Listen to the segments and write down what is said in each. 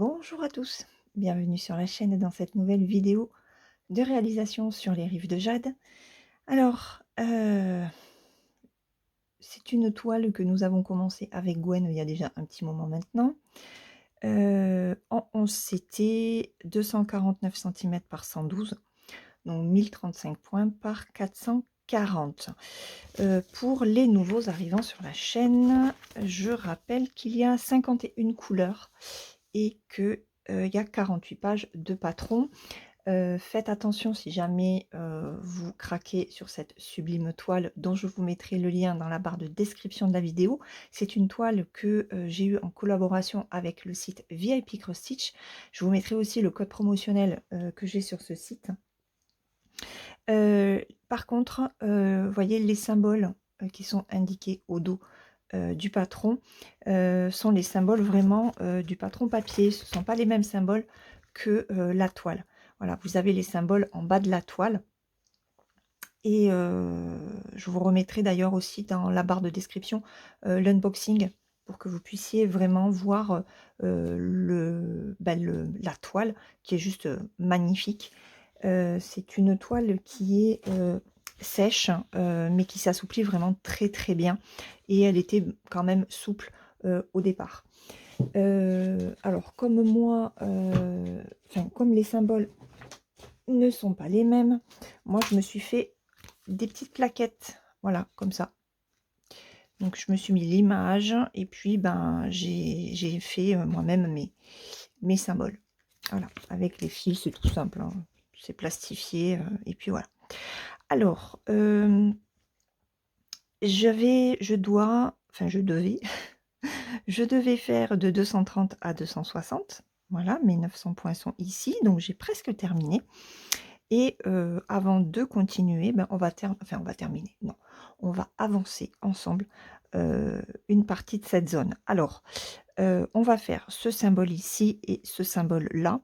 Bonjour à tous, bienvenue sur la chaîne dans cette nouvelle vidéo de réalisation sur les rives de Jade. Alors, c'est une toile que nous avons commencé avec Gwen il y a déjà un petit moment maintenant. En 11, c'était 249 cm par 112, donc 1035 points par 440. Pour les nouveaux arrivants sur la chaîne, je rappelle qu'il y a 51 couleurs et que il y a 48 pages de patron. Faites attention si jamais vous craquez sur cette sublime toile dont je vous mettrai le lien dans la barre de description de la vidéo. C'est une toile que j'ai eue en collaboration avec le site VIP Cross Stitch. Je vous mettrai aussi le code promotionnel que j'ai sur ce site. Par contre, voyez les symboles qui sont indiqués au dos du patron sont les symboles vraiment du patron papier. Ce ne sont pas les mêmes symboles que la toile. Voilà, vous avez les symboles en bas de la toile. Et je vous remettrai d'ailleurs aussi dans la barre de description l'unboxing pour que vous puissiez vraiment voir la toile qui est juste magnifique. C'est une toile qui est sèche, mais qui s'assouplit vraiment très très bien. Et elle était quand même souple au départ. Alors, comme moi, comme les symboles ne sont pas les mêmes, moi je me suis fait des petites plaquettes, voilà, comme ça. Donc je me suis mis l'image et puis ben j'ai fait moi-même mes symboles. Voilà, avec les fils, c'est tout simple, hein. C'est plastifié et puis voilà. Alors, je devais faire de 230 à 260. Voilà, mes 900 points sont ici, donc j'ai presque terminé. Et avant de continuer, ben, on va terminer, non, on va avancer ensemble une partie de cette zone. Alors, on va faire ce symbole ici et ce symbole là.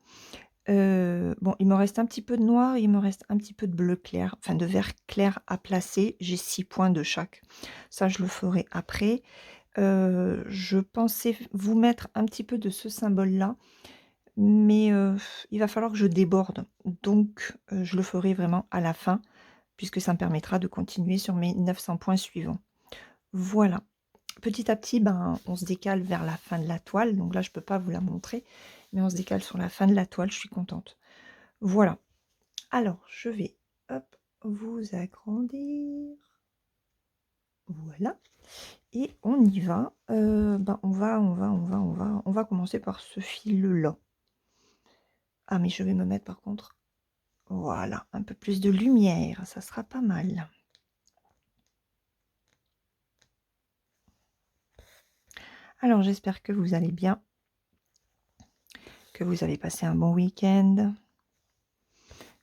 Bon, il me reste un petit peu de noir, il me reste un petit peu de bleu clair, enfin de vert clair à placer. J'ai 6 points de chaque. Ça, je le ferai après. Je pensais vous mettre un petit peu de ce symbole-là, mais il va falloir que je déborde. Donc, je le ferai vraiment à la fin, puisque ça me permettra de continuer sur mes 900 points suivants. Voilà. Petit à petit, ben, on se décale vers la fin de la toile. Donc là, je ne peux pas vous la montrer, mais on se décale sur la fin de la toile. Je suis contente. Voilà. Alors, je vais, hop, vous agrandir. Voilà. Et on y va. Ben, on va commencer par ce fil-là. Ah, mais je vais me mettre par contre, voilà, un peu plus de lumière. Ça sera pas mal. Alors, j'espère que vous allez bien, que vous avez passé un bon week-end,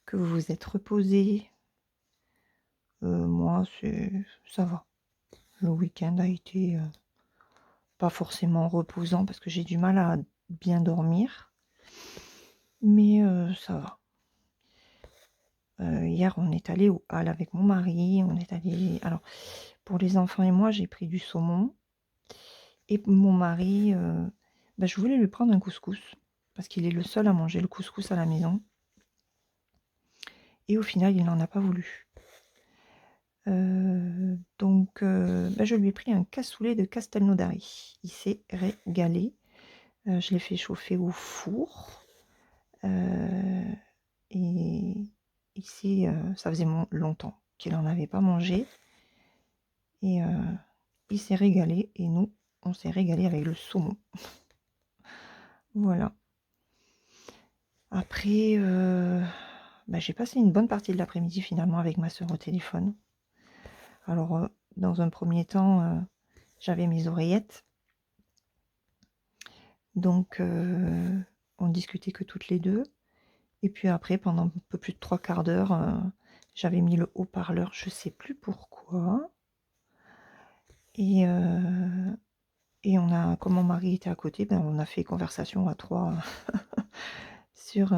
que vous vous êtes reposé. Moi, ça va. Le week-end a été pas forcément reposant parce que j'ai du mal à bien dormir. Mais ça va. Hier, on est allé au hall avec mon mari. On est allé. Alors, pour les enfants et moi, j'ai pris du saumon. Et mon mari, bah, je voulais lui prendre un couscous parce qu'il est le seul à manger le couscous à la maison. Et au final, il n'en a pas voulu. Donc, bah, je lui ai pris un cassoulet de castelnaudary. Il s'est régalé. Je l'ai fait chauffer au four. Et ici, ça faisait longtemps qu'il n'en avait pas mangé. Et il s'est régalé. Et nous, on s'est régalé avec le saumon. Voilà. Après, bah, j'ai passé une bonne partie de l'après-midi finalement avec ma soeur au téléphone. Alors, dans un premier temps, j'avais mes oreillettes. Donc, on discutait que toutes les deux. Et puis après, pendant un peu plus de 3/4 d'heure, j'avais mis le haut-parleur, je sais plus pourquoi. Et comme mon mari était à côté, ben, on a fait conversation à 3 sur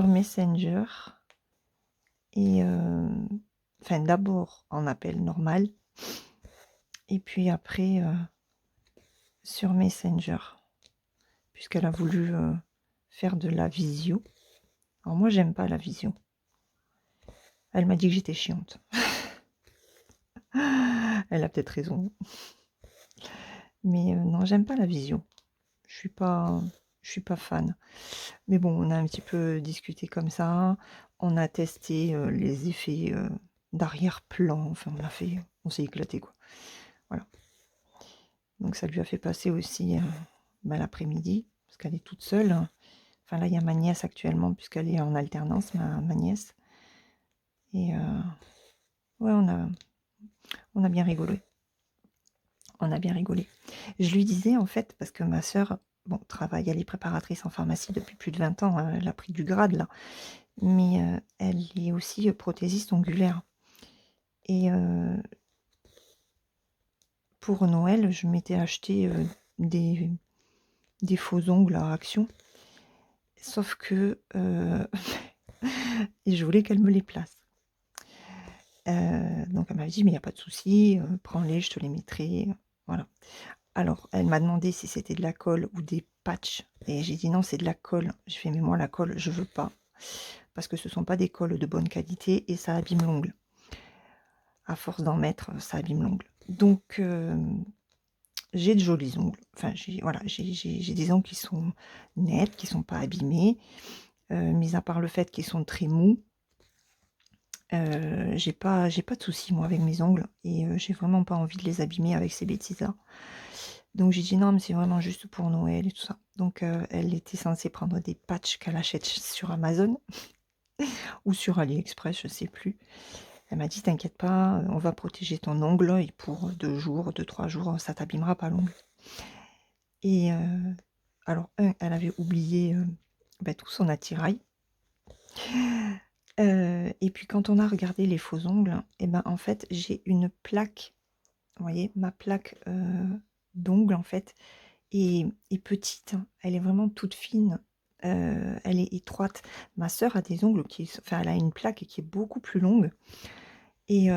Messenger. Et enfin, d'abord en appel normal. Et puis après, sur Messenger. puisqu'elle a voulu faire de la visio. Alors moi, j'aime pas la visio. Elle m'a dit que j'étais chiante. Elle a peut-être raison. Mais non, j'aime pas la visio. Je suis pas fan. Mais bon, on a un petit peu discuté comme ça. On a testé les effets d'arrière-plan. Enfin, on s'est éclaté, quoi. Voilà. Donc ça lui a fait passer aussi l'après-midi, parce qu'elle est toute seule. Enfin là, il y a ma nièce actuellement, puisqu'elle est en alternance, ma nièce. Et ouais, on a bien rigolé. On a bien rigolé. Je lui disais, en fait, parce que ma sœur, bon, travaille, elle est préparatrice en pharmacie depuis plus de 20 ans, hein, elle a pris du grade, là. Mais elle est aussi prothésiste ongulaire. Et pour Noël, je m'étais acheté des faux ongles à Action. Sauf que et je voulais qu'elle me les place. Donc elle m'avait dit: «Mais il y a pas de souci, prends-les, je te les mettrai», voilà. Alors elle m'a demandé si c'était de la colle ou des patchs et j'ai dit: «Non, c'est de la colle». J'ai fait: «Mais moi la colle, je veux pas, parce que ce sont pas des colles de bonne qualité et ça abîme l'ongle. À force d'en mettre, ça abîme l'ongle». Donc j'ai de jolis ongles, enfin j'ai des ongles qui sont nets, qui sont pas abîmés, mis à part le fait qu'ils sont très mous. J'ai pas de soucis moi avec mes ongles et j'ai vraiment pas envie de les abîmer avec ces bêtises-là. Donc j'ai dit: «Non, mais c'est vraiment juste pour Noël et tout ça». Donc elle était censée prendre des patchs qu'elle achète sur Amazon ou sur AliExpress, je sais plus. Elle m'a dit: «T'inquiète pas, on va protéger ton ongle et pour 2 jours, 2-3 jours, ça t'abîmera pas l'ongle». Et alors elle avait oublié, tout son attirail. Et puis quand on a regardé les faux ongles et ben, en fait, j'ai une plaque, vous voyez? Ma plaque, d'ongles, en fait, est petite, hein. Elle est vraiment toute fine, elle est étroite. Ma sœur a des ongles elle a une plaque qui est beaucoup plus longue et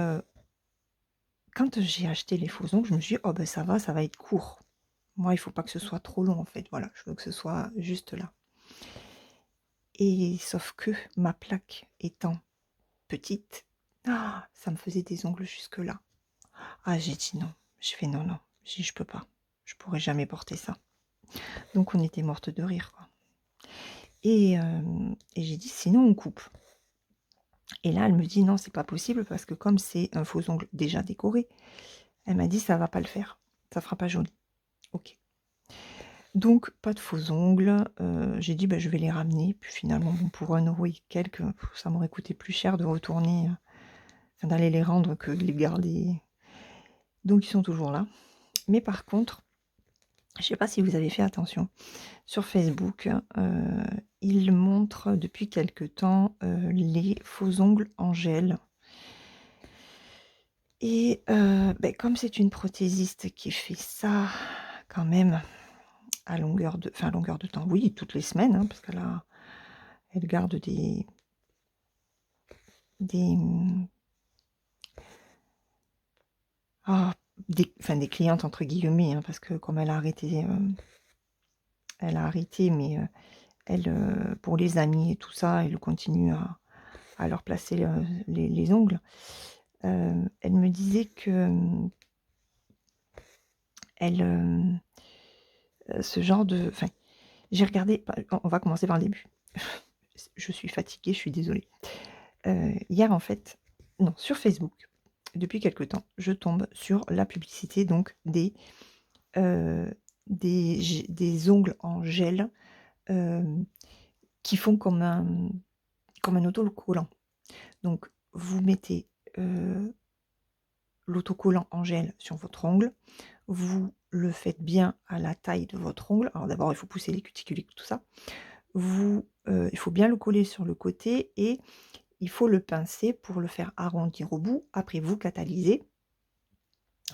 quand j'ai acheté les faux ongles, je me suis dit: «Oh ben ça va être court». Moi, il faut pas que ce soit trop long, en fait, voilà, je veux que ce soit juste là. Et sauf que ma plaque étant petite, ça me faisait des ongles jusque-là. Ah, j'ai dit: «Non». J'ai fait: «Non, non». J'ai dit: «Je peux pas. Je pourrais jamais porter ça». Donc on était mortes de rire, quoi. Et j'ai dit: «Sinon on coupe». Et là, elle me dit: «Non, c'est pas possible parce que comme c'est un faux ongle déjà décoré», elle m'a dit: «Ça va pas le faire. Ça fera pas joli». OK. Donc pas de faux ongles, j'ai dit: «Je vais les ramener». Puis finalement, bon, pour 1 € et quelques, ça m'aurait coûté plus cher de retourner, enfin d'aller les rendre que de les garder. Donc ils sont toujours là. Mais par contre, je sais pas si vous avez fait attention, sur Facebook, ils montrent depuis quelque temps, les faux ongles en gel. Et comme c'est une prothésiste qui fait ça quand même à longueur de temps, oui, toutes les semaines, hein, parce elle garde des, mmh, des «clientes» entre guillemets, hein, parce que comme elle a arrêté, mais elle, pour les amis et tout ça, elle continue à leur placer, les ongles. Elle me disait que, elle, ce genre de enfin, j'ai regardé on va commencer par le début. Je suis fatiguée, je suis désolée. Hier en fait non, sur Facebook, depuis quelque temps, je tombe sur la publicité donc heu, des ongles en gel, hem, qui font comme un autocollant. Donc vous mettez, l'autocollant en gel sur votre ongle, vous le faites bien à la taille de votre ongle. Alors d'abord, il faut pousser les cuticules et tout ça. Il faut bien le coller sur le côté et il faut le pincer pour le faire arrondir au bout. Après, vous catalysez,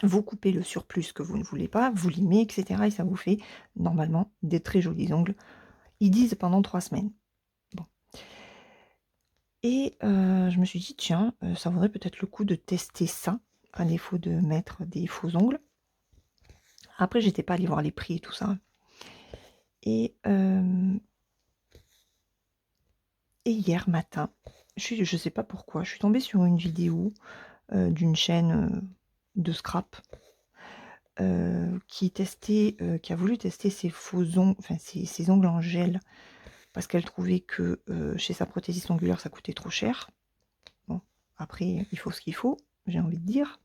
vous coupez le surplus que vous ne voulez pas, vous limez, et cetera et ça vous fait normalement des très jolis ongles. Ils disent pendant 3 semaines. Bon et je me suis dit: «Tiens, ça vaudrait peut-être le coup de tester ça, à défaut de mettre des faux ongles». Après, j'étais pas allée voir les prix et tout ça. Et, hier matin, je sais pas pourquoi, je suis tombée sur une vidéo, d'une chaîne, de scrap, qui a voulu tester ses faux ongles, enfin ses ongles en gel, parce qu'elle trouvait que, chez sa prothésiste ongulaire, ça coûtait trop cher. Bon, après, il faut ce qu'il faut, j'ai envie de dire.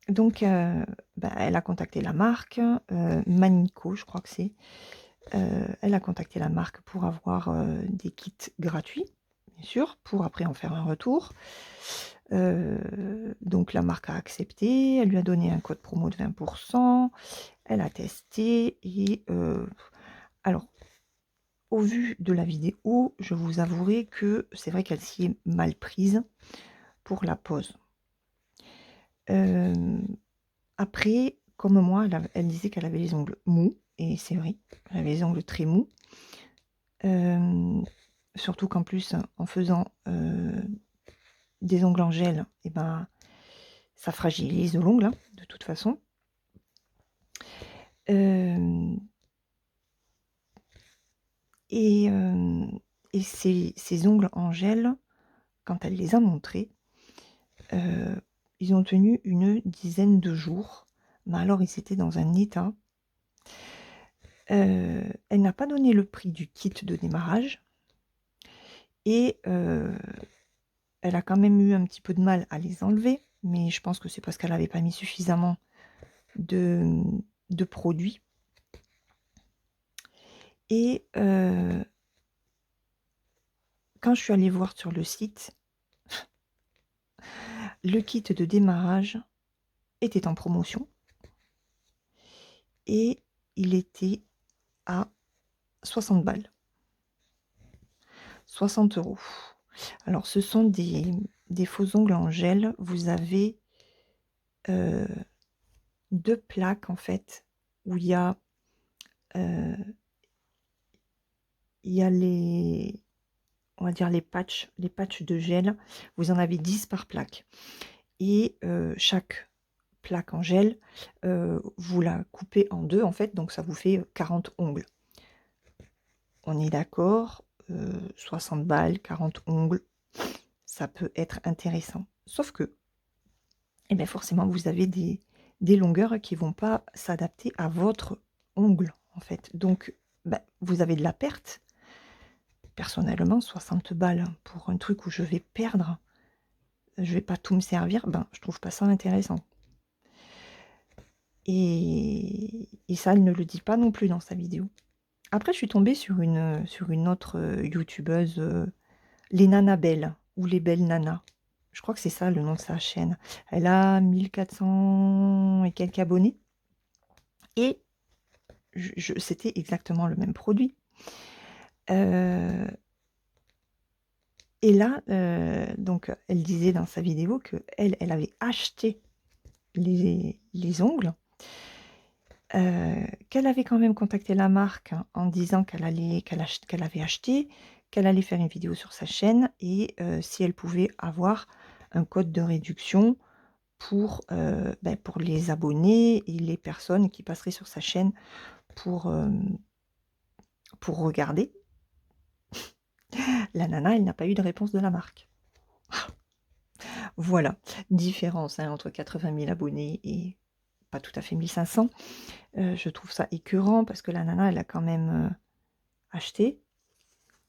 Donc, elle a contacté la marque, Manico, je crois que c'est. Elle a contacté la marque pour avoir, des kits gratuits, bien sûr, pour après en faire un retour. Donc la marque a accepté, elle lui a donné un code promo de 20%, elle a testé et alors, au vu de la vidéo, je vous avouerai que c'est vrai qu'elle s'y est mal prise pour la pose. Après, comme moi, elle disait qu'elle avait les ongles mous et c'est vrai, elle avait les ongles très mous. Surtout qu'en plus, en faisant, des ongles en gel, et ben, ça fragilise l'ongle, hein, de toute façon. Et ces ongles en gel, quand elle les a montrés, ils ont tenu une dizaine de jours, mais alors ils étaient dans un état. Elle n'a pas donné le prix du kit de démarrage et elle a quand même eu un petit peu de mal à les enlever, mais je pense que c'est parce qu'elle n'avait pas mis suffisamment de produits. Et quand je suis allée voir sur le site, le kit de démarrage était en promotion et il était à 60 balles. 60 €. Alors ce sont des faux ongles en gel. Vous avez, 2 plaques en fait où il y a les, on va dire les patchs de gel. Vous en avez 10 par plaque et chaque plaque en gel, vous la coupez en 2 en fait, donc ça vous fait 40 ongles. On est d'accord, 60 balles, 40 ongles, ça peut être intéressant. Sauf que, eh bien forcément, vous avez des longueurs qui vont pas s'adapter à votre ongle, en fait. Donc, vous avez de la perte. Personnellement, 60 balles pour un truc où je vais perdre, je vais pas tout me servir, je trouve pas ça intéressant. Et ça, elle ne le dit pas non plus dans sa vidéo. Après, je suis tombée sur une autre, youtubeuse, les Nanas Belles ou les Belles Nanas. Je crois que c'est ça le nom de sa chaîne. Elle a 1400 et quelques abonnés et c'était exactement le même produit. Et là, donc elle disait dans sa vidéo qu'elle avait acheté les ongles, qu'elle avait quand même contacté la marque en disant qu'elle avait acheté, qu'elle allait faire une vidéo sur sa chaîne et si elle pouvait avoir un code de réduction pour les abonnés et les personnes qui passeraient sur sa chaîne pour regarder. La nana, elle n'a pas eu de réponse de la marque. Voilà, différence, hein, entre 80 000 abonnés et pas tout à fait 1500. Je trouve ça écœurant parce que la nana, elle a quand même, acheté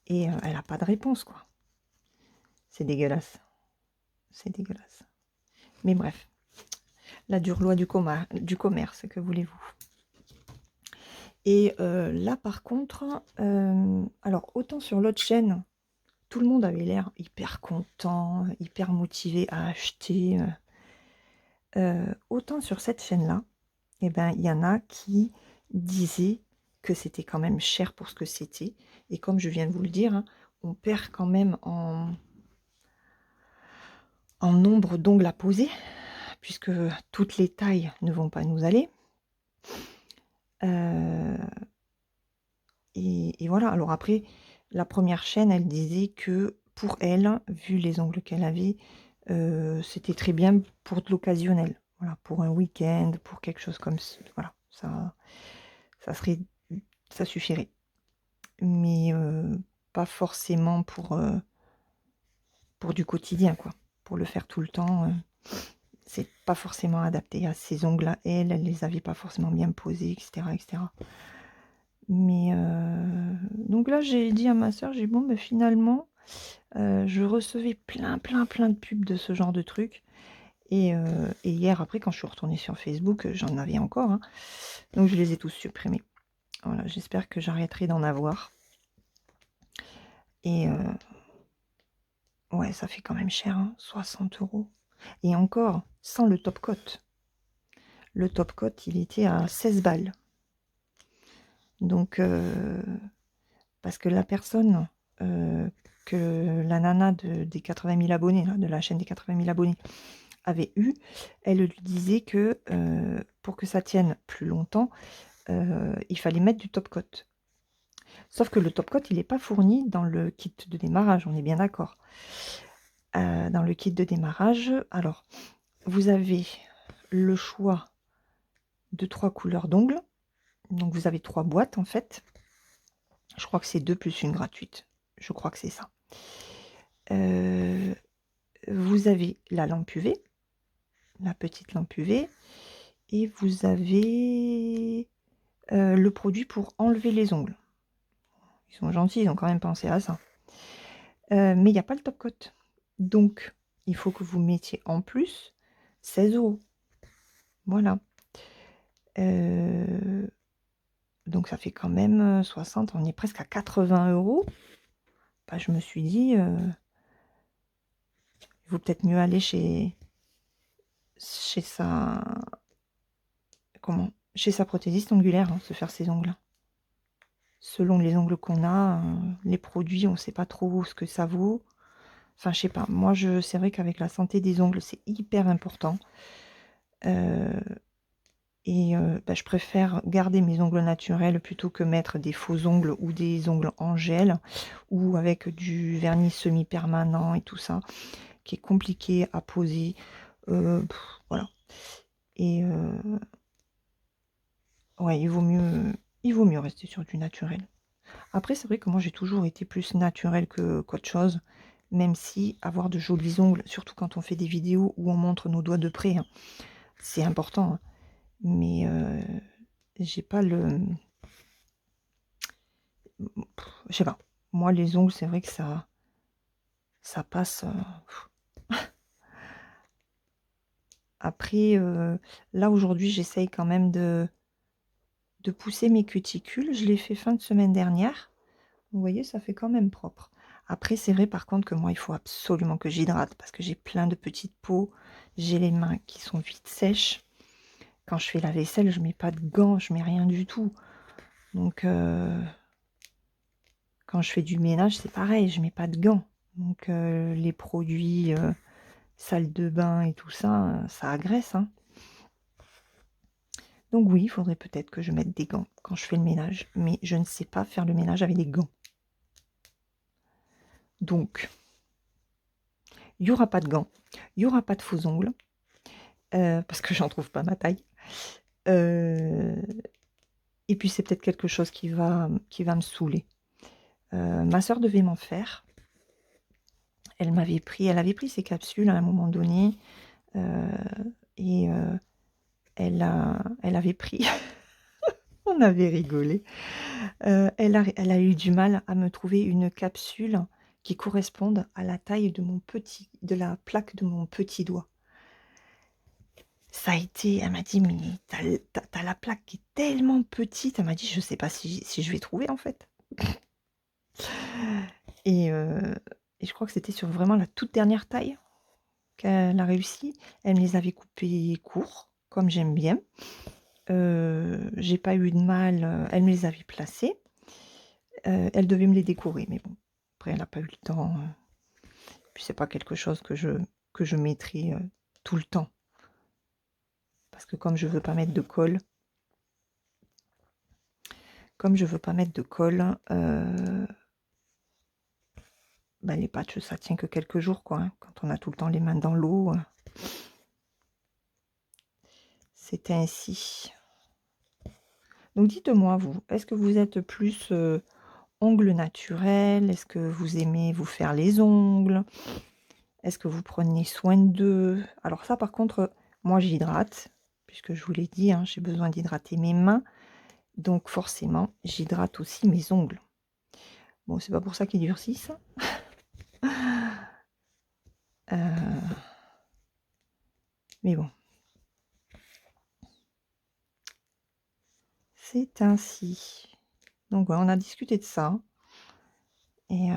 et elle a pas de réponse, quoi. C'est dégueulasse. C'est dégueulasse. Mais bref, la dure loi du commerce, que voulez-vous? Et là, par contre, alors autant sur l'autre chaîne, tout le monde avait l'air hyper content, hyper motivé à acheter, autant sur cette chaîne-là, eh ben, il y en a qui disaient que c'était quand même cher pour ce que c'était et comme je viens de vous le dire, hein, on perd quand même en nombre d'ongles à poser puisque toutes les tailles ne vont pas nous aller. Et voilà, alors après, la première chaîne, elle disait que pour elle, vu les ongles qu'elle avait, c'était très bien pour de l'occasionnel. Voilà, pour un week-end, pour quelque chose comme ça. Voilà, Ça serait ça suffirait. Mais pas forcément pour du quotidien, quoi. Pour le faire tout le temps, c'est pas forcément adapté à ses ongles à elle. Elle les avait pas forcément bien posés, et cetera, et cetera. Mais donc là, j'ai dit à ma sœur, j'ai dit: «Bon, ben finalement, je recevais plein de pubs de ce genre de trucs et hier après quand je suis retournée sur Facebook, j'en avais encore, hein, donc je les ai tous supprimés. Voilà, j'espère que j'arrêterai d'en avoir et ouais, ça fait quand même cher, hein, 60 € et encore, sans le top coat. Le top coat, il était à 16 balles. Donc parce que la personne, que la nana des 80 000 abonnés, là, de la chaîne des 80 000 abonnés avait eu, elle lui disait que, pour que ça tienne plus longtemps, il fallait mettre du top coat. Sauf que le top coat, il n'est pas fourni dans le kit de démarrage, on est bien d'accord. Dans le kit de démarrage, alors, vous avez le choix de 3 couleurs d'ongles. Donc vous avez 3 boîtes en fait. Je crois que c'est 2 plus une gratuite. Je crois que c'est ça. Vous avez la lampe UV, la petite lampe UV, et vous avez le produit pour enlever les ongles. Ils sont gentils, ils ont quand même pensé à ça. Mais il n'y a pas le top coat. Donc, il faut que vous mettiez en plus 16 €. Voilà. Donc ça fait quand même 60, on est presque à 80 €. Bah, je me suis dit, il vaut peut-être mieux aller chez sa chez sa prothésiste ongulaire, hein, se faire ses ongles. Selon les ongles qu'on a, les produits, on ne sait pas trop ce que ça vaut. Enfin, je sais pas. Moi, c'est vrai qu'avec la santé des ongles, c'est hyper important. Bah, je préfère garder mes ongles naturels plutôt que mettre des faux ongles ou des ongles en gel ou avec du vernis semi-permanent et tout ça, qui est compliqué à poser. Voilà. Et ouais, il vaut mieux rester sur du naturel. Après, c'est vrai que moi, j'ai toujours été plus naturel qu'autre chose, même si avoir de jolis ongles, surtout quand on fait des vidéos où on montre nos doigts de près, hein, c'est important, hein. Mais j'ai pas le... Je sais pas. Moi, les ongles, c'est vrai que ça passe. Après, là, aujourd'hui, j'essaye quand même de pousser mes cuticules. Je l'ai fait fin de semaine dernière. Vous voyez, ça fait quand même propre. Après, c'est vrai par contre que moi, il faut absolument que j'hydrate parce que j'ai plein de petites peaux. J'ai les mains qui sont vite sèches. Quand je fais la vaisselle, je mets pas de gants, je mets rien du tout. Donc, quand je fais du ménage, c'est pareil, je mets pas de gants. Donc, les produits salle de bain et tout ça, ça agresse, hein. Donc oui, il faudrait peut-être que je mette des gants quand je fais le ménage. Mais je ne sais pas faire le ménage avec des gants. Donc, il n'y aura pas de gants, il n'y aura pas de faux ongles, parce que j'en trouve pas ma taille. Et puis c'est peut-être quelque chose qui va me saouler. Ma sœur devait m'en faire. Elle avait pris ses capsules à un moment donné, et elle avait pris, on avait rigolé, elle a eu du mal à me trouver une capsule qui corresponde à la taille de la plaque de mon petit doigt. Ça a été, elle m'a dit: «Mais t'as la plaque qui est tellement petite», elle m'a dit: «Je sais pas si je vais trouver en fait». Et je crois que c'était sur vraiment la toute dernière taille qu'elle a réussi. Elle me les avait coupés courts, comme j'aime bien. J'ai pas eu de mal, elle me les avait placés. Elle devait me les décorer, mais bon, après elle a pas eu le temps, puis c'est pas quelque chose que je mettrai, tout le temps. Parce que comme je veux pas mettre de colle, bah, les patchs, ça tient que quelques jours, quoi, hein. Quand on a tout le temps les mains dans l'eau, c'est ainsi. Donc dites-moi vous, est-ce que vous êtes plus, ongles naturels? Est-ce que vous aimez vous faire les ongles? Est-ce que vous prenez soin d'eux? Alors ça par contre, moi j'hydrate, puisque je vous l'ai dit, hein, j'ai besoin d'hydrater mes mains, donc forcément j'hydrate aussi mes ongles. Bon, c'est pas pour ça qu'ils durcissent. Heu, mais bon, c'est ainsi. Donc ouais, on a discuté de ça et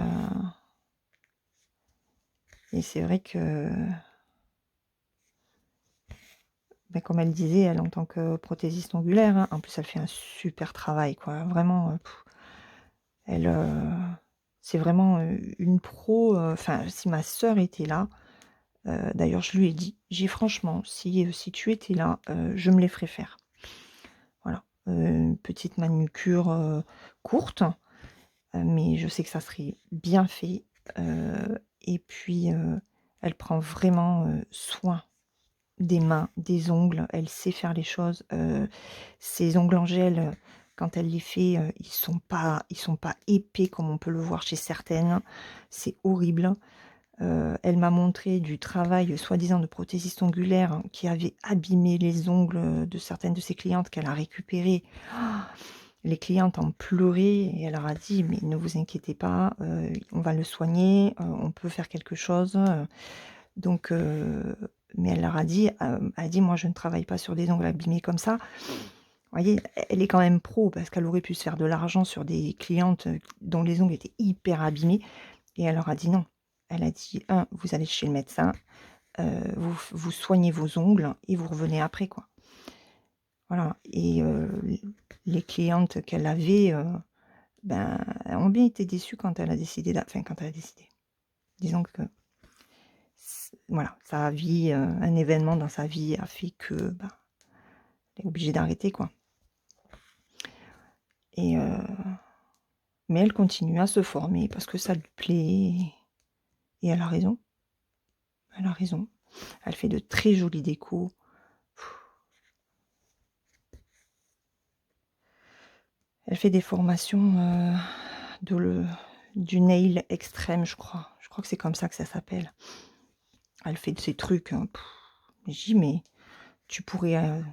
c'est vrai que, bah, comme elle disait, elle en tant que prothésiste ongulaire, hein, en plus elle fait un super travail quoi, vraiment, elle, c'est vraiment, une pro, enfin si ma sœur était là, d'ailleurs je lui ai dit, j'ai «Franchement si tu étais là, je me les ferais faire». Voilà, une petite manucure, courte, mais je sais que ça serait bien fait, et puis, elle prend vraiment, soin des mains, des ongles, elle sait faire les choses, ses ongles en gel, quand elle les fait, ils sont pas épais comme on peut le voir chez certaines. C'est horrible. Elle m'a montré du travail, soi-disant de prothésiste ongulaire, hein, qui avait abîmé les ongles, de certaines de ses clientes qu'elle a récupérées. Les clientes en pleuraient et elle leur a dit: «Mais ne vous inquiétez pas, on va le soigner, on peut faire quelque chose», donc mais elle leur a dit, elle a dit: «Moi, je ne travaille pas sur des ongles abîmés comme ça». Vous voyez, elle est quand même pro parce qu'elle aurait pu se faire de l'argent sur des clientes, dont les ongles étaient hyper abîmés et elle leur a dit: «Non». Elle a dit: «1, vous allez chez le médecin, vous soignez vos ongles et vous revenez après, quoi». Voilà et les clientes qu'elle avait, ben, ont bien été déçues quand elle a décidé enfin quand elle a décidé. Disons que voilà, sa vie, un événement dans sa vie a fait que, ben, elle est obligée d'arrêter, quoi et mais elle continue à se former parce que ça lui plaît et elle a raison, elle a raison. Elle fait de très jolies décos. Elle fait des formations, de le du nail extrême, je crois. Je crois que c'est comme ça que ça s'appelle. Elle fait de ces trucs, mais je dis: «Mais tu pourrais,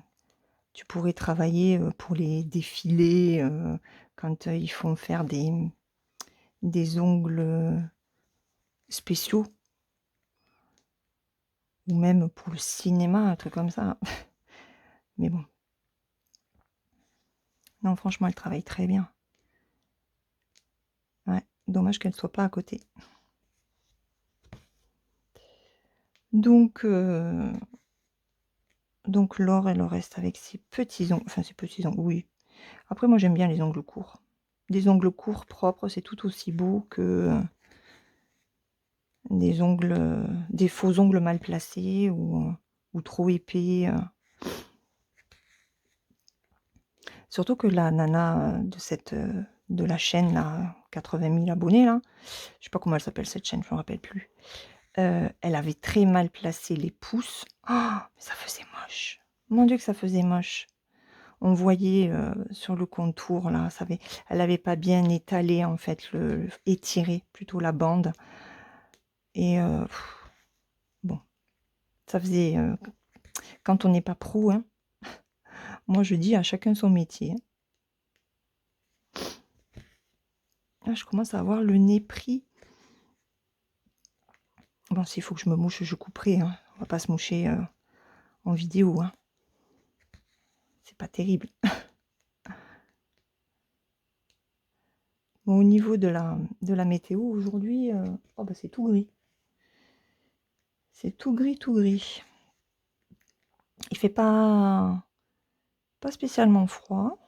travailler, pour les défilés, quand, ils font faire des ongles, spéciaux ou même pour le cinéma, un truc comme ça». Mais bon, non franchement elle travaille très bien. Ouais, dommage qu'elle soit pas à côté. Donc Laure, elle reste avec ses petits ongles, enfin ses petits ongles, oui. Après moi j'aime bien les ongles courts. Des ongles courts propres, c'est tout aussi beau que, des faux ongles mal placés ou trop épais, Surtout que la nana, de la chaîne là, 80 000 abonnés là, je sais pas comment elle s'appelle cette chaîne, je me rappelle plus. Elle avait très mal placé les pouces. Oh, mais ça faisait moche. Mon Dieu que ça faisait moche. On voyait, sur le contour là, elle avait pas bien étalé en fait étiré plutôt la bande et bon, ça faisait, quand on n'est pas pro, hein, moi je dis à chacun son métier, hein. Là, je commence à avoir le nez pris. Bon, s'il faut que je me mouche, je couperai, hein. On va pas se moucher, en vidéo, hein. C'est pas terrible. Bon, au niveau de la météo aujourd'hui, oh bah, c'est tout gris. C'est tout gris, tout gris. Il fait pas spécialement froid.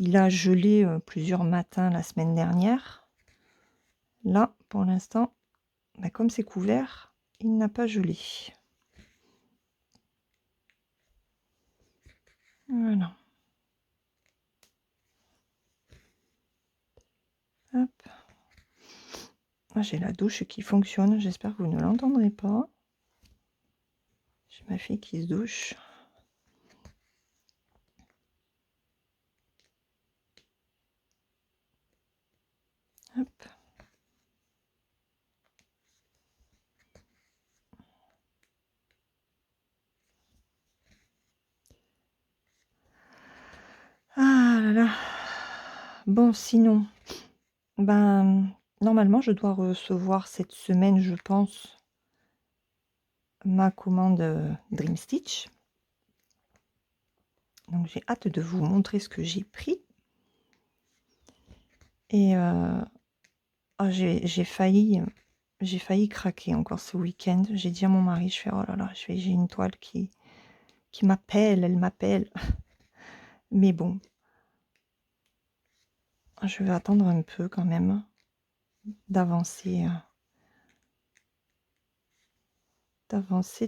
Il a gelé, plusieurs matins la semaine dernière. Là, pour l'instant, bah, comme c'est couvert, il n'a pas gelé. Voilà. Hop. Ah, j'ai la douche qui fonctionne, j'espère que vous ne l'entendrez pas. J'ai ma fille qui se douche. là là. Bon, sinon, ben, normalement, je dois recevoir cette semaine, je pense, ma commande Dream Stitch. Donc, j'ai hâte de vous montrer ce que j'ai pris. Et j'ai failli craquer encore ce week-end. J'ai dit à mon mari, je fais, oh là là, j'ai une toile qui m'appelle, elle m'appelle. Mais bon, je vais attendre un peu quand même d'avancer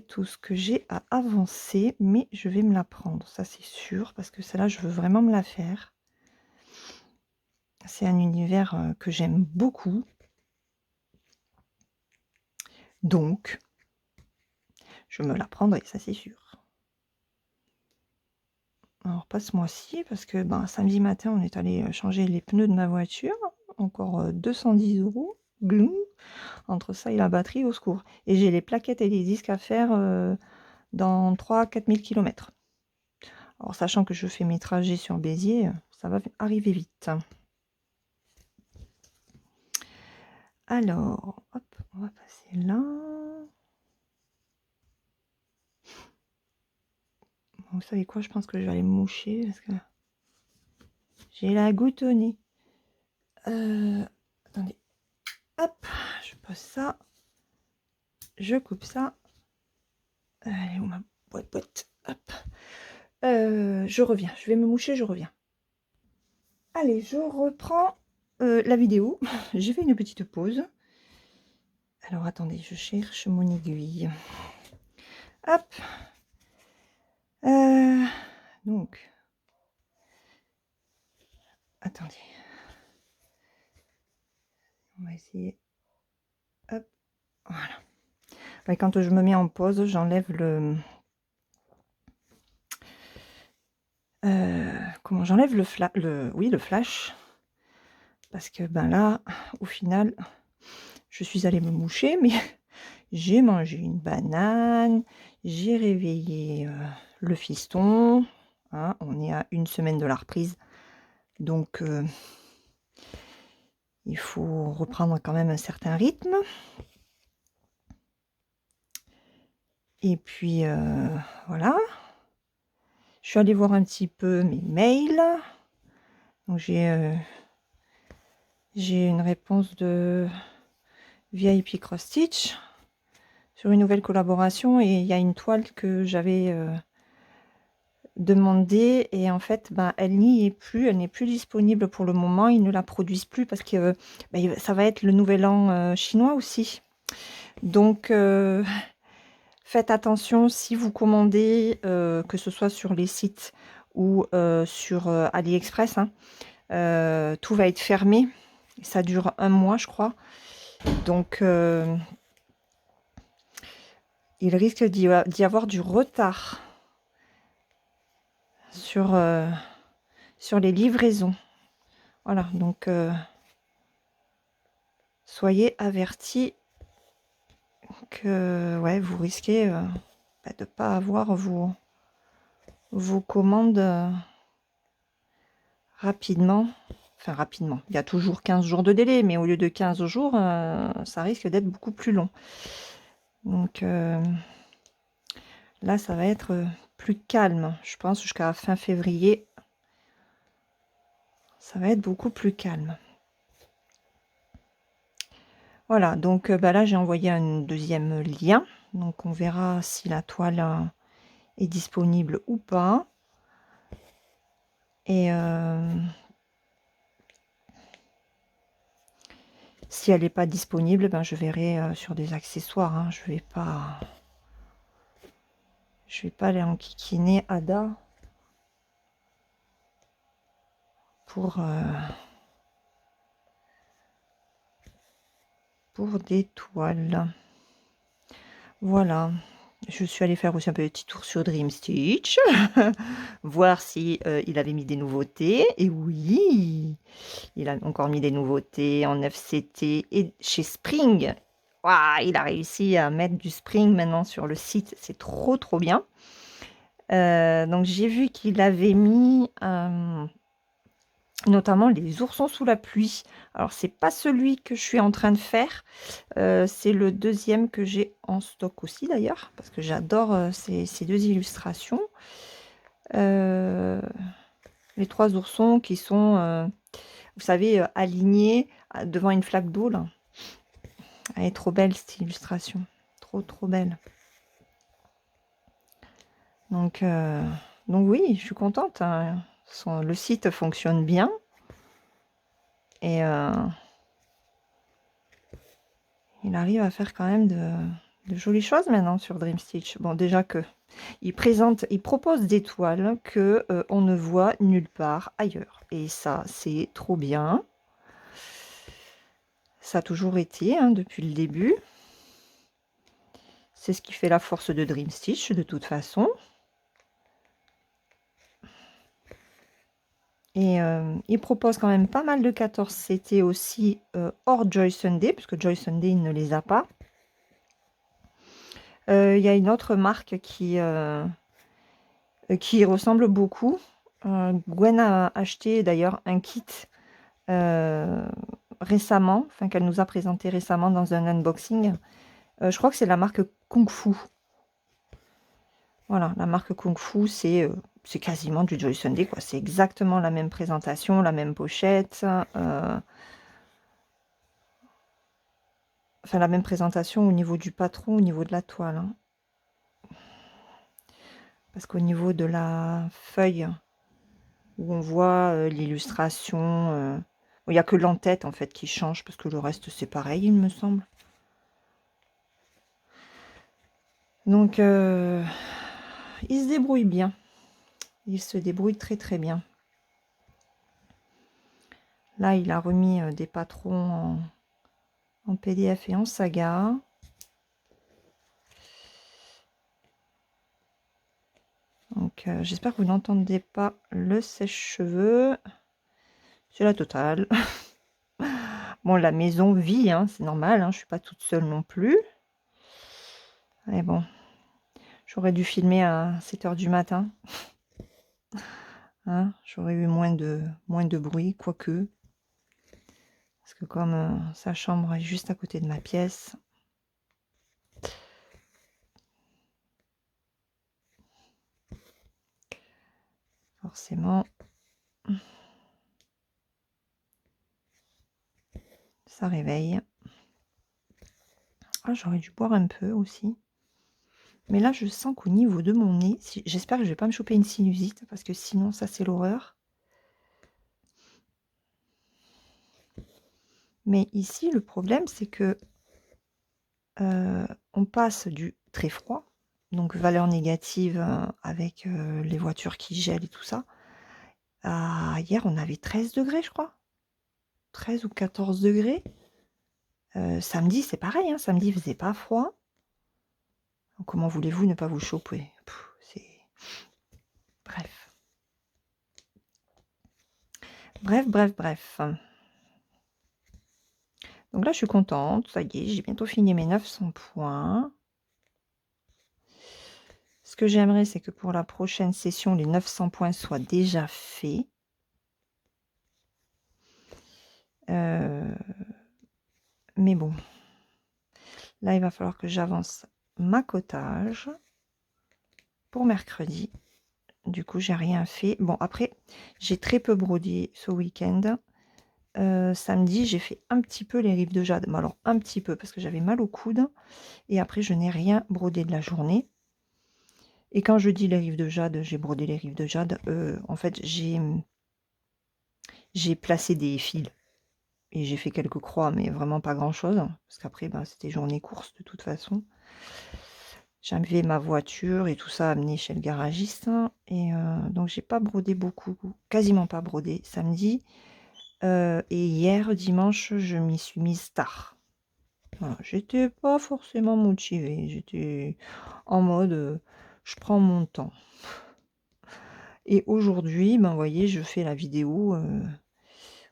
tout ce que j'ai à avancer, mais je vais me la prendre, ça c'est sûr, parce que celle-là, je veux vraiment me la faire. C'est un univers que j'aime beaucoup. Donc, je me la prendrai, ça c'est sûr. Alors, pas ce mois-ci, parce que samedi matin, on est allé changer les pneus de ma voiture. Encore 210 €. Gloum. Entre ça et la batterie, au secours. Et j'ai les plaquettes et les disques à faire dans 3-4 000 km. Alors, sachant que je fais mes trajets sur Béziers, ça va arriver vite. Alors, hop, on va passer là. Vous savez quoi, je pense que je vais aller me moucher parce que j'ai la goutte au nez. Attendez. Hop, je pose ça. Je coupe ça. Allez, où ma boîte. Hop. Je reviens. Je vais me moucher, je reviens. Allez, je reprends la vidéo. J'ai fait une petite pause. Alors, attendez, je cherche mon aiguille. Hop. Donc, attendez. On va essayer. Hop. Voilà. Et quand je me mets en pause, j'enlève le... comment j'enlève le flash. Parce que là, au final, je suis allée me moucher, mais j'ai mangé une banane, j'ai réveillé le fiston. Hein, on est à 1 semaine de la reprise. Donc, il faut reprendre quand même un certain rythme. Et puis, voilà. Je suis allée voir un petit peu mes mails. Donc, j'ai une réponse de VIP Cross Stitch sur une nouvelle collaboration. Et il y a une toile que j'avais demandée. Et en fait, elle n'y est plus. Elle n'est plus disponible pour le moment. Ils ne la produisent plus parce que ça va être le nouvel an chinois aussi. Donc... faites attention si vous commandez, que ce soit sur les sites ou sur AliExpress, hein, tout va être fermé. Ça dure 1 mois, je crois. Donc, il risque d'y avoir du retard sur les livraisons. Voilà, donc soyez avertis que vous risquez de ne pas avoir vos commandes rapidement. Enfin, rapidement. Il y a toujours 15 jours de délai, mais au lieu de 15 jours, ça risque d'être beaucoup plus long. Donc là, ça va être plus calme. Je pense jusqu'à fin février, ça va être beaucoup plus calme. Voilà, donc là, j'ai envoyé un deuxième lien. Donc, on verra si la toile est disponible ou pas. Et si elle n'est pas disponible, je verrai sur des accessoires. Hein. Je vais pas aller enquiquiner Ada pour des toiles. Voilà. Je suis allée faire aussi un petit tour sur Dream Stitch, voir si il avait mis des nouveautés. Et oui, il a encore mis des nouveautés en FCT et chez Spring. Waouh, il a réussi à mettre du Spring maintenant sur le site. C'est trop bien. Donc j'ai vu qu'il avait mis notamment les oursons sous la pluie. Alors, c'est pas celui que je suis en train de faire, c'est le deuxième que j'ai en stock aussi d'ailleurs, parce que j'adore ces deux illustrations. Les trois oursons qui sont, vous savez, alignés devant une flaque d'eau, là. Elle est trop belle, cette illustration. Trop, trop belle. Donc oui, je suis contente, hein. Le site fonctionne bien. Et il arrive à faire quand même de jolies choses maintenant sur Dream Stitch. Bon, déjà que il propose des toiles que on ne voit nulle part ailleurs. Et ça, c'est trop bien. Ça a toujours été, hein, depuis le début. C'est ce qui fait la force de Dream Stitch, de toute façon. Et il propose quand même pas mal de 14 CT aussi hors Joy Sunday, puisque Joy Sunday, il ne les a pas. Il y a une autre marque qui ressemble beaucoup. Gwen a acheté d'ailleurs un kit récemment, enfin qu'elle nous a présenté récemment dans un unboxing. Je crois que c'est la marque Kung Fu. Voilà, la marque Kung Fu, c'est quasiment du Joy Sunday, quoi. C'est exactement la même présentation, la même pochette. Enfin, la même présentation au niveau du patron, au niveau de la toile, hein. Parce qu'au niveau de la feuille, où on voit l'illustration, il n'y a que l'entête en fait qui change, parce que le reste c'est pareil, il me semble. Donc, il se débrouille bien. Il se débrouille très très bien. Là, il a remis des patrons en PDF et en saga. Donc, j'espère que vous n'entendez pas le sèche-cheveux. C'est la totale. Bon, la maison vit, hein, c'est normal, hein, je suis pas toute seule non plus. Mais bon, j'aurais dû filmer à 7 h du matin. Hein, j'aurais eu moins de bruit, quoique. Parce que comme sa chambre est juste à côté de ma pièce. Forcément, ça réveille. Ah, j'aurais dû boire un peu aussi. Mais là, je sens qu'au niveau de mon nez, j'espère que je vais pas me choper une sinusite, parce que sinon, ça, c'est l'horreur. Mais ici, le problème, c'est que on passe du très froid, donc valeur négative avec les voitures qui gèlent et tout ça. Hier, on avait 13 degrés, je crois. 13 ou 14 degrés. Samedi, c'est pareil, hein, samedi, il faisait pas froid. Donc, comment voulez-vous ne pas vous choper? Bref. Bref. Donc là, je suis contente. Ça y est, j'ai bientôt fini mes 900 points. Ce que j'aimerais, c'est que pour la prochaine session, les 900 points soient déjà faits. Mais bon. Là, il va falloir que j'avance ma cotage pour mercredi. Du coup, j'ai rien fait. Bon, après, j'ai très peu brodé ce week-end. Samedi, j'ai fait un petit peu les rives de jade. Mais alors, un petit peu, parce que j'avais mal au coude. Et après, je n'ai rien brodé de la journée. Et quand je dis les rives de jade, j'ai brodé les rives de jade. En fait, j'ai placé des fils. Et j'ai fait quelques croix, mais vraiment pas grand-chose. Parce qu'après, bah, c'était journée course de toute façon. J'avais ma voiture et tout ça amené chez le garagiste. Et donc, j'ai pas brodé beaucoup. Quasiment pas brodé samedi. Et hier, dimanche, je m'y suis mise tard. Voilà, j'étais pas forcément motivée. J'étais en mode, je prends mon temps. Et aujourd'hui, ben, vous voyez, je fais la vidéo.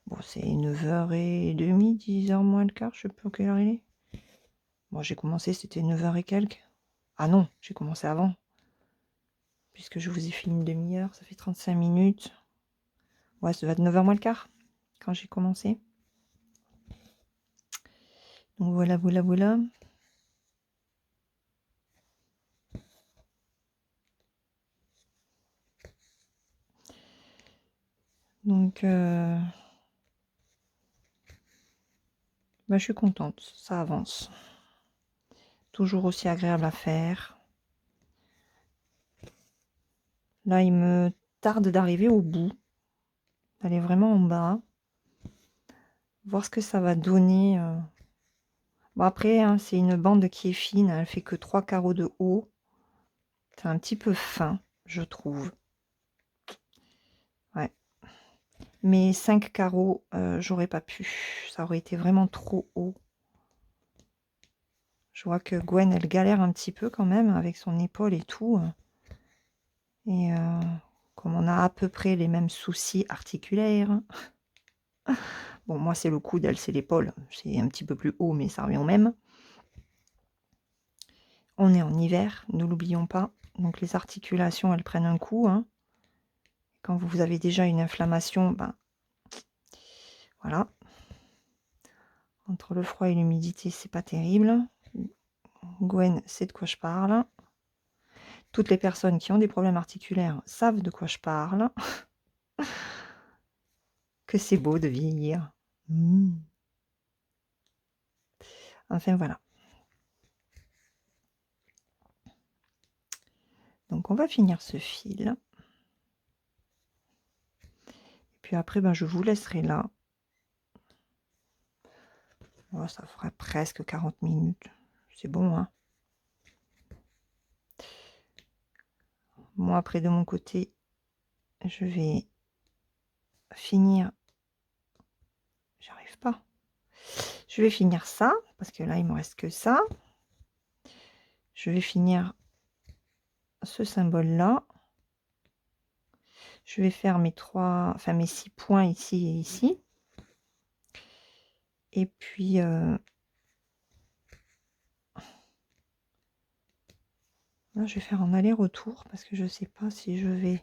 Bon, c'est 9h30, 10h moins le quart, je sais plus à quelle heure il est. Bon, j'ai commencé, c'était 9h et quelques. Ah non, j'ai commencé avant. Puisque je vous ai filmé une demi-heure, ça fait 35 minutes. Ouais, ça doit être 9h moins le quart quand j'ai commencé. Donc voilà, voilà, voilà. Donc, bah, je suis contente, ça avance. Toujours aussi agréable à faire. Là, il me tarde d'arriver au bout, d'aller vraiment en bas, voir ce que ça va donner. Bon après, hein, c'est une bande qui est fine, elle fait que 3 carreaux de haut. C'est un petit peu fin, je trouve. Ouais. Mais 5 carreaux, j'aurais pas pu. Ça aurait été vraiment trop haut. Je vois que Gwen, elle galère un petit peu quand même avec son épaule et tout. Et comme on a à peu près les mêmes soucis articulaires. Bon, moi, c'est le coude, elle, c'est l'épaule. C'est un petit peu plus haut, mais ça revient au même. On est en hiver, ne l'oublions pas. Donc, les articulations, elles prennent un coup. Hein. Quand vous avez déjà une inflammation, ben, voilà. Entre le froid et l'humidité, c'est pas terrible. Gwen sait de quoi je parle. Toutes les personnes qui ont des problèmes articulaires savent de quoi je parle. Que c'est beau de vieillir. Mmh. Enfin, voilà. Donc, on va finir ce fil. Et puis après, ben, je vous laisserai là. Oh, ça fera presque 40 minutes. C'est bon, hein. Moi, après, de mon côté, je vais finir. J'arrive pas. Je vais finir ça, parce que là, il me reste que ça. Je vais finir ce symbole-là. Je vais faire mes 6 points ici et ici. Et puis, là, je vais faire un aller-retour, parce que je ne sais pas si je vais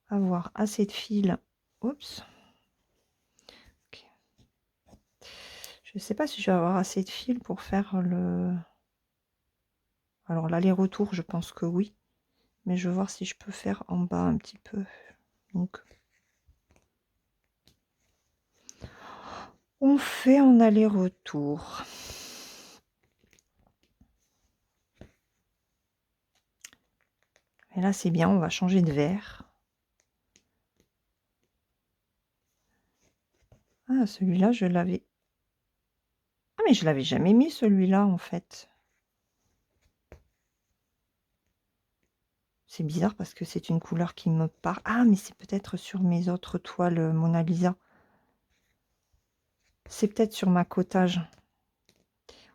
avoir assez de fil. Oups. Okay. Je ne sais pas si je vais avoir assez de fil pour faire le... Alors, l'aller-retour, je pense que oui. Mais je vais voir si je peux faire en bas un petit peu. Donc, on fait en aller-retour. Et là, c'est bien, on va changer de vert. Ah, celui-là, je l'avais... Ah, mais je l'avais jamais mis, celui-là, en fait. C'est bizarre parce que c'est une couleur qui me parle. Ah, mais c'est peut-être sur mes autres toiles Mona Lisa. C'est peut-être sur ma cottage.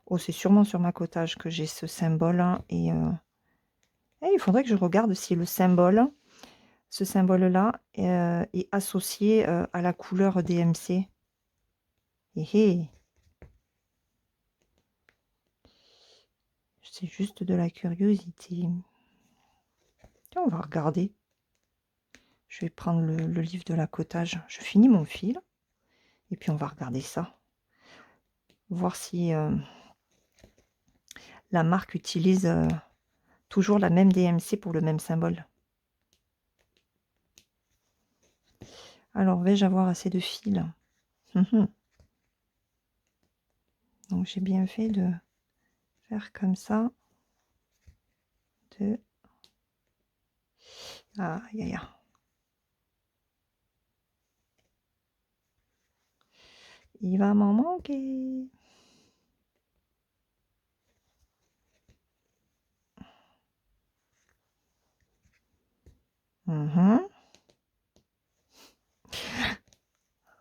Oh, c'est sûrement sur ma cottage que j'ai ce symbole. Hein, et il faudrait que je regarde si le symbole, ce symbole-là, est associé à la couleur DMC. Hé, c'est juste de la curiosité. Tiens, on va regarder. Je vais prendre le livre de la cottage. Je finis mon fil. Et puis on va regarder ça. Voir si la marque utilise toujours la même DMC pour le même symbole. Alors, vais-je avoir assez de fils? Donc, j'ai bien fait de faire comme ça. Ah, aïe, aïe. Il va m'en manquer.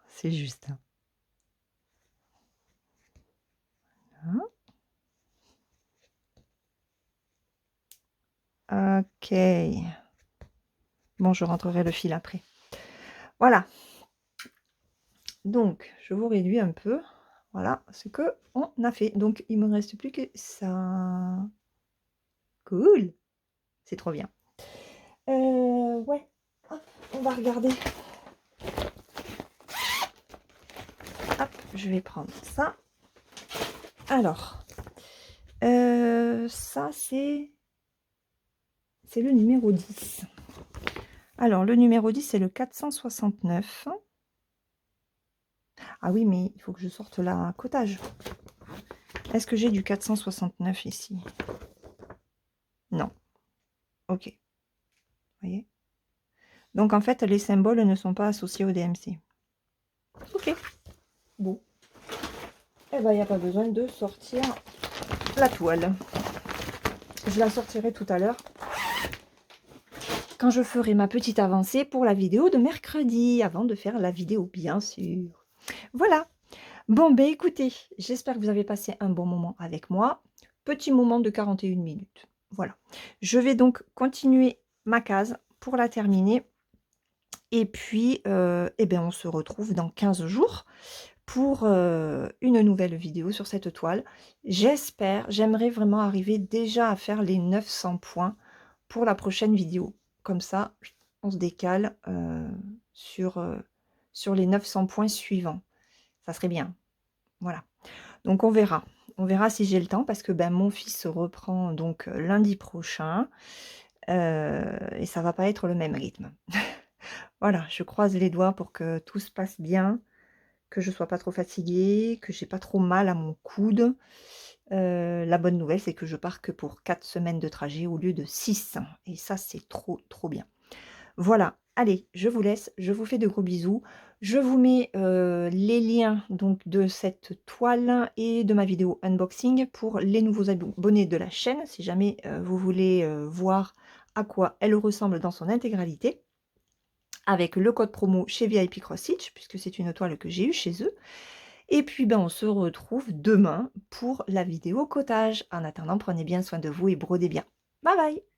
C'est juste. Ok. Bon, je rentrerai le fil après. Voilà. Donc, je vous réduis un peu. Voilà ce que on a fait. Donc, il me reste plus que ça. Cool. C'est trop bien. Ouais. Hop, on on va regarder. Hop, je vais prendre ça. Alors, ça c'est le numéro 10. Alors, le numéro 10, c'est le 469. Ah oui, mais il faut que je sorte la cottage. Est-ce que j'ai du 469 ici? Non. Ok. Vous voyez? Donc, en fait, les symboles ne sont pas associés au DMC. Ok. Bon. Eh bien, il n'y a pas besoin de sortir la toile. Je la sortirai tout à l'heure quand je ferai ma petite avancée pour la vidéo de mercredi, avant de faire la vidéo, bien sûr. Voilà. Bon, ben écoutez, j'espère que vous avez passé un bon moment avec moi. Petit moment de 41 minutes. Voilà. Je vais donc continuer ma case pour la terminer. Et puis, eh ben, on se retrouve dans 15 jours pour une nouvelle vidéo sur cette toile. J'aimerais vraiment arriver déjà à faire les 900 points pour la prochaine vidéo. Comme ça, on se décale sur les 900 points suivants. Ça serait bien. Voilà. Donc on verra. On verra si j'ai le temps parce que ben, mon fils reprend donc lundi prochain. Et ça va pas être le même rythme. Voilà, je croise les doigts pour que tout se passe bien, que je sois pas trop fatiguée, que j'ai pas trop mal à mon coude. La bonne nouvelle, c'est que je pars que pour 4 semaines de trajet au lieu de 6. Et ça, c'est trop, trop bien. Voilà, allez, je vous laisse, je vous fais de gros bisous. Je vous mets les liens donc, de cette toile et de ma vidéo unboxing pour les nouveaux abonnés de la chaîne, si jamais vous voulez voir à quoi elle ressemble dans son intégralité, avec le code promo chez VIP Cross Stitch, puisque c'est une toile que j'ai eue chez eux. Et puis, ben, on se retrouve demain pour la vidéo cottage. En attendant, prenez bien soin de vous et brodez bien. Bye bye!